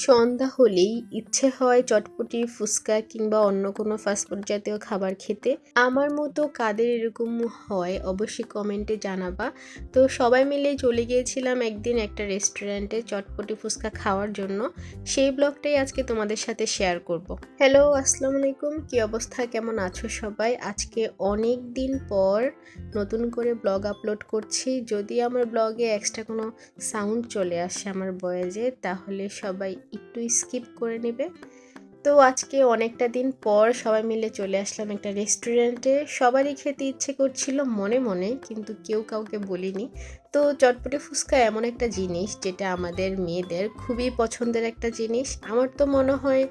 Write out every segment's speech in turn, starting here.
সন্ধ্যা হলেই ইচ্ছে হয় চটপটি, ফুচকা কিংবা অন্য কোনো ফাস্টফুড জাতীয় খাবার খেতে। আমার মতো কাদের এরকম হয় অবশ্যই কমেন্টে জানাবা। তো সবাই মিলে চলে গিয়েছিলাম একদিন একটা রেস্টুরেন্টে চটপটি, ফুচকা খাওয়ার জন্য। সেই ব্লগটাই আজকে তোমাদের সাথে শেয়ার করব। হ্যালো, আসসালামু আলাইকুম। কি অবস্থা, কেমন আছো সবাই? আজকে অনেক দিন পর নতুন করে ব্লগ আপলোড করছি। যদি আমার ব্লগে এক্সট্রা কোনো সাউন্ড চলে আসে আমার ভয়েসে, তাহলে সবাই একটু স্কিপ করে নেবে। তো আজকে অনেকটা দিন পর সবাই মিলে চলে আসলাম একটা রেস্টুরেন্টে। সবারই খেতে ইচ্ছে করছিল মনে মনে, কিন্তু কেউ কাউকে বলিনি। তো চটপটি ফুচকা এমন একটা জিনিস যেটা আমাদের মেয়েদের খুবই পছন্দের একটা জিনিস। আমার তো মনে হয়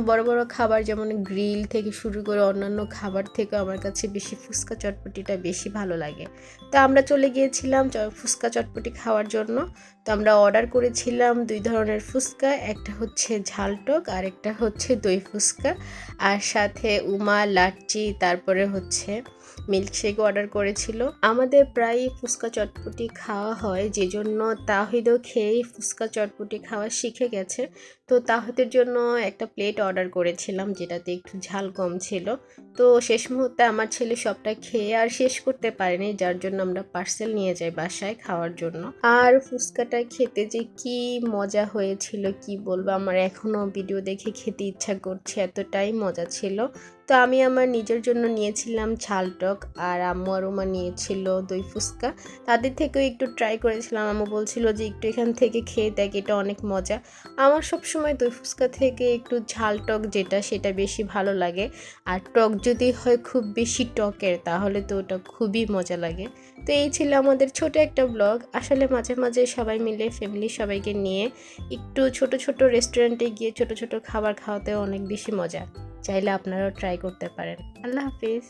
বড় বড় খাবার যেমন গ্রিল থেকে শুরু করে অন্যান্য খাবার থেকে আমার কাছে বেশি ফুচকা চটপটিটা বেশি ভালো লাগে। তো আমরা চলে গিয়েছিলাম ফুচকা চটপটি খাওয়ার জন্য। তো আমরা অর্ডার করেছিলাম 2 ধরনের ফুচকা, একটা হচ্ছে ঝালটক আর একটা হচ্ছে দই ফুচকা, আর সাথে উমা লাচ্ছি, তারপরে হচ্ছে মিল্কশেক অর্ডার করেছিল। আমাদের প্রায়ই ফুচকা চটপটি খাওয়া হয়, যেজন্য তাহিদও খেয়েই ফুচকা চটপটি খাওয়া শিখে গেছে। তো তাহিদের জন্য একটা প্লেট অর্ডার করেছিলাম যেটাতে একটু ঝাল কম ছিল। তো শেষ মুহূর্তে আমার ছেলে সবটা খেয়ে আর শেষ করতে পারেনি, যার জন্য আমরা পার্সেল নিয়ে যাই বাসায় খাওয়ার জন্য। আর ফুচকাটা খেতে যে কি মজা হয়েছিল কি বলবো, আমার এখনো ভিডিও দেখে খেতে ইচ্ছা করছে, এতটাই মজা ছিল। তো আমি আমার নিজের জন্য নিয়েছিলাম ঝালটক, আর আম্মু আর উমা নিয়েছিল দই ফুচকা। তাদের থেকেও একটু ট্রাই করেছিলাম, আম্মু বলছিল যে একটু এখান থেকে খেয়ে দেখ, এটা অনেক মজা। আমার সবসময় দই ফুচকা থেকে একটু ঝালটক যেটা সেটা বেশি ভালো লাগে। আর টক যদি হয় খুব বেশি টকের, তাহলে তো ওটা খুবই মজা লাগে। তো এই ছিল আমাদের ছোট একটা ব্লগ। আসলে মাঝে মাঝে সবাই মিলে ফ্যামিলির সবাইকে নিয়ে একটু ছোট ছোট রেস্টুরেন্টে গিয়ে ছোট ছোট খাবার খাওয়াতেও অনেক বেশি মজা। চাইলে আপনারাও ট্রাই করতে পারেন। আল্লাহ হাফিজ।